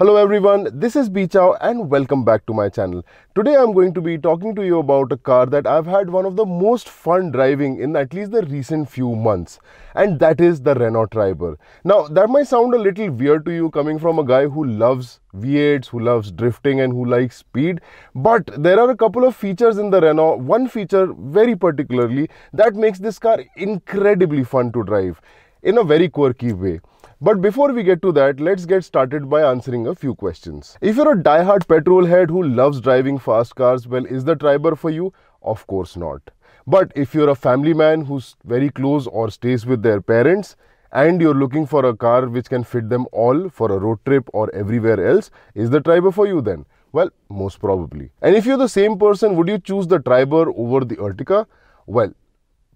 Hello everyone, this is Bichao and welcome back to my channel. Today I'm going to be talking to you about a car that I've had one of the most fun driving in at least the recent few months, and that is the Renault Triber. Now that might sound a little weird to you coming from a guy who loves V8s, who loves drifting and who likes speed, but there are a couple of features in the Renault, one feature very particularly that makes this car incredibly fun to drive in a very quirky way. But before we get to that, let's get started by answering a few questions. If you're a die-hard petrol head who loves driving fast cars, well, is the Triber for you? Of course not. But if you're a family man who's very close or stays with their parents, and you're looking for a car which can fit them all for a road trip or everywhere else, is the Triber for you then? Well, most probably. And if you're the same person, would you choose the Triber over the Ertiga? Well,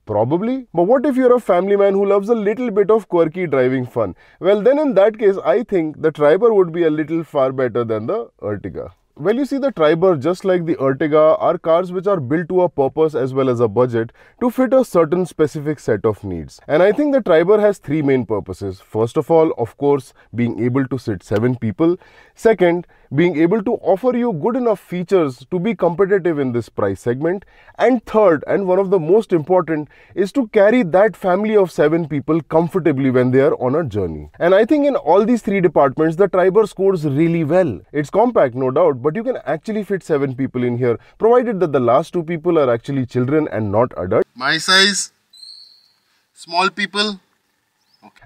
probably. But what if you're a family man who loves a little bit of quirky driving fun? Well, then in that case, I think the Triber would be a little far better than the Ertiga. Well, you see, the Triber, just like the Ertiga, are cars which are built to a purpose as well as a budget to fit a certain specific set of needs. And I think the Triber has three main purposes. First of all, of course, being able to sit 7 people. Second, being able to offer you good enough features to be competitive in this price segment. And third, and one of the most important, is to carry that family of 7 people comfortably when they are on a journey. And I think in all these three departments, the Triber scores really well. It's compact, no doubt, but you can actually fit 7 people in here, provided that the last 2 people are actually children and not adults. My size, small people.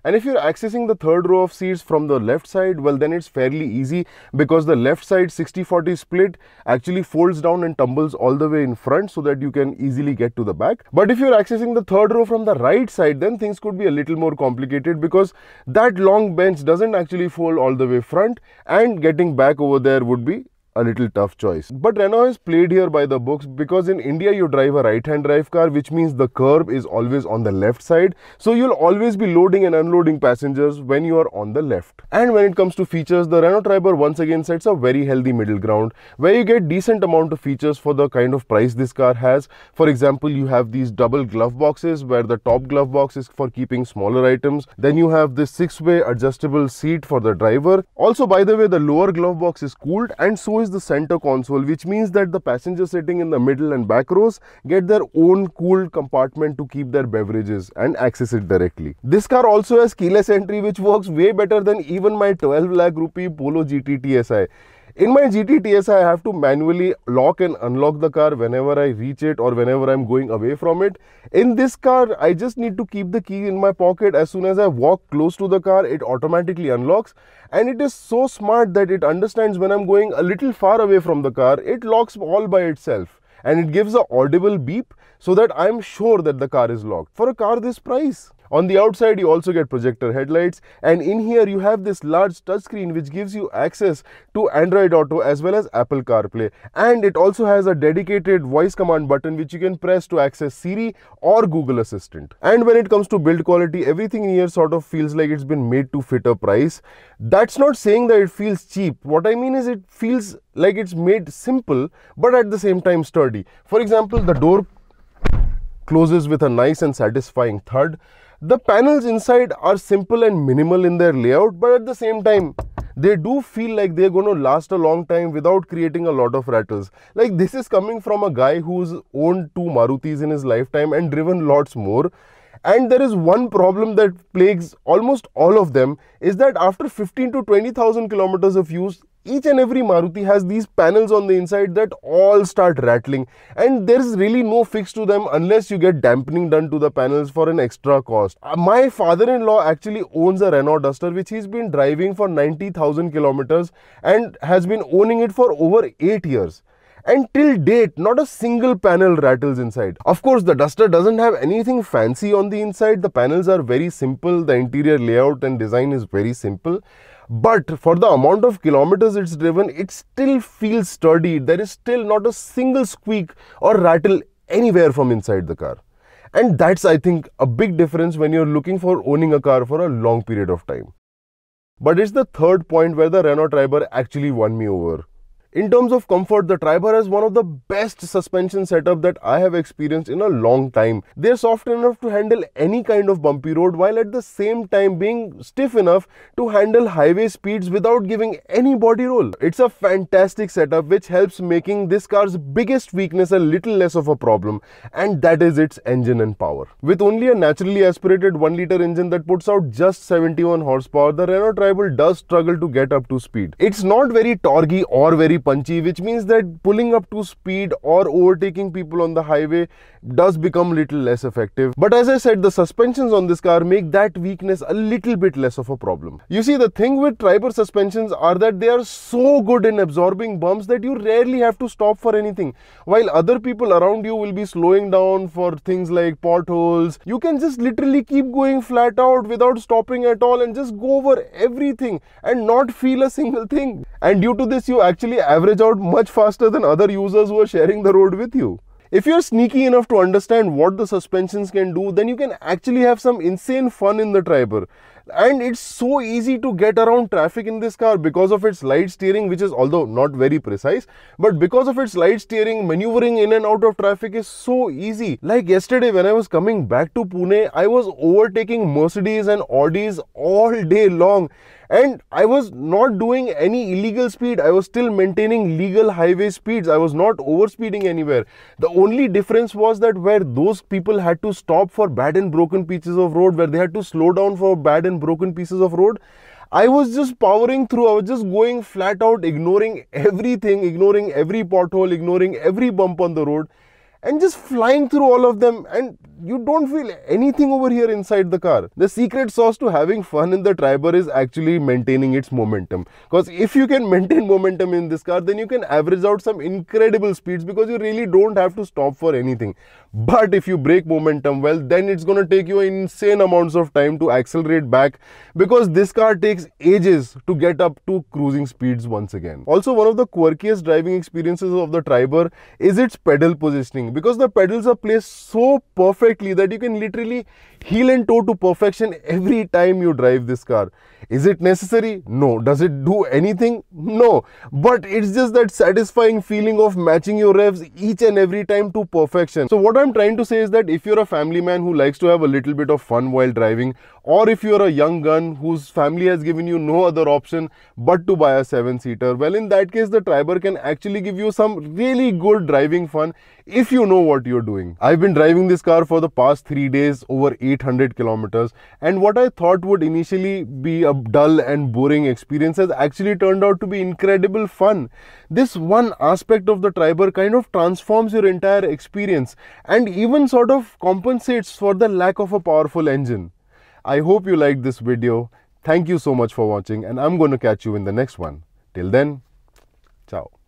And if you're accessing the third row of seats from the left side, well, then it's fairly easy because the left side 60-40 split actually folds down and tumbles all the way in front so that you can easily get to the back. But if you're accessing the third row from the right side, then things could be a little more complicated because that long bench doesn't actually fold all the way front, and getting back over there would be a little tough choice. But Renault has played here by the books because in India you drive a right-hand drive car, which means the curb is always on the left side. So you'll always be loading and unloading passengers when you are on the left. And when it comes to features, the Renault Triber once again sets a very healthy middle ground where you get decent amount of features for the kind of price this car has. For example, you have these double glove boxes where the top glove box is for keeping smaller items. Then you have this 6-way adjustable seat for the driver. Also, by the way, the lower glove box is cooled, and so is the center console, which means that the passenger sitting in the middle and back rows get their own cooled compartment to keep their beverages and access it directly. This car also has keyless entry, which works way better than even my 12 lakh rupee Polo GT TSI. In my GT TSI, I have to manually lock and unlock the car whenever I reach it or whenever I'm going away from it. In this car, I just need to keep the key in my pocket. As soon as I walk close to the car, it automatically unlocks. And it is so smart that it understands when I'm going a little far away from the car, it locks all by itself. And it gives an audible beep so that I'm sure that the car is locked for a car this price. On the outside, you also get projector headlights, and in here you have this large touchscreen which gives you access to Android Auto as well as Apple CarPlay. And it also has a dedicated voice command button which you can press to access Siri or Google Assistant. And when it comes to build quality, everything in here sort of feels like it's been made to fit a price. That's not saying that it feels cheap. What I mean is it feels like it's made simple but at the same time sturdy. For example, the door closes with a nice and satisfying thud. The panels inside are simple and minimal in their layout, but at the same time, they do feel like they're going to last a long time without creating a lot of rattles. Like, this is coming from a guy who's owned 2 Marutis in his lifetime and driven lots more. And there is one problem that plagues almost all of them, is that after 15 to 20,000 kilometers of use, each and every Maruti has these panels on the inside that all start rattling, and there is really no fix to them unless you get dampening done to the panels for an extra cost. My father-in-law actually owns a Renault Duster which he's been driving for 90,000 kilometers and has been owning it for over 8 years. And till date, not a single panel rattles inside. Of course, the Duster doesn't have anything fancy on the inside. The panels are very simple. The interior layout and design is very simple. But for the amount of kilometers it's driven, it still feels sturdy. There is still not a single squeak or rattle anywhere from inside the car. And that's, I think, a big difference when you're looking for owning a car for a long period of time. But it's the third point where the Renault Triber actually won me over. In terms of comfort, the Triber has one of the best suspension setup that I have experienced in a long time. They're soft enough to handle any kind of bumpy road, while at the same time being stiff enough to handle highway speeds without giving any body roll. It's a fantastic setup which helps making this car's biggest weakness a little less of a problem, and that is its engine and power. With only a naturally aspirated 1-liter engine that puts out just 71 horsepower, the Renault Tribal does struggle to get up to speed. It's not very torquey or very punchy, which means that pulling up to speed or overtaking people on the highway does become a little less effective. But as I said, the suspensions on this car make that weakness a little bit less of a problem. You see, the thing with Triber suspensions are that they are so good in absorbing bumps that you rarely have to stop for anything. While other people around you will be slowing down for things like potholes, you can just literally keep going flat out without stopping at all and just go over everything and not feel a single thing. And due to this, you actually average out much faster than other users who are sharing the road with you. If you're sneaky enough to understand what the suspensions can do, then you can actually have some insane fun in the Triber. And it's so easy to get around traffic in this car because of its light steering, which is, although not very precise, but because of its light steering, maneuvering in and out of traffic is so easy. Like yesterday when I was coming back to Pune, I was overtaking Mercedes and Audis all day long. And I was not doing any illegal speed. I was still maintaining legal highway speeds. I was not overspeeding anywhere. The only difference was that where those people had to stop for bad and broken pieces of road, where they had to slow down for bad and broken pieces of road, I was just powering through. I was just going flat out, ignoring everything, ignoring every pothole, ignoring every bump on the road, and just flying through all of them, and you don't feel anything over here inside the car. The secret sauce to having fun in the Triber is actually maintaining its momentum. Because if you can maintain momentum in this car, then you can average out some incredible speeds because you really don't have to stop for anything. But if you break momentum, well, then it's going to take you insane amounts of time to accelerate back, because this car takes ages to get up to cruising speeds once again. Also, one of the quirkiest driving experiences of the Triber is its pedal positioning, because the pedals are placed so perfectly that you can literally heel and toe to perfection every time you drive this car. Is it necessary? No. Does it do anything? No. But it's just that satisfying feeling of matching your revs each and every time to perfection. So what I'm trying to say is that if you're a family man who likes to have a little bit of fun while driving, or if you're a young gun whose family has given you no other option but to buy a 7-seater, well, in that case, the Triber can actually give you some really good driving fun if you know what you're doing. I've been driving this car for the past 3 days, over 800 kilometers, and what I thought would initially be a dull and boring experience has actually turned out to be incredible fun. This one aspect of the Triber kind of transforms your entire experience and even sort of compensates for the lack of a powerful engine. I hope you liked this video. Thank you so much for watching, and I'm going to catch you in the next one. Till then, ciao.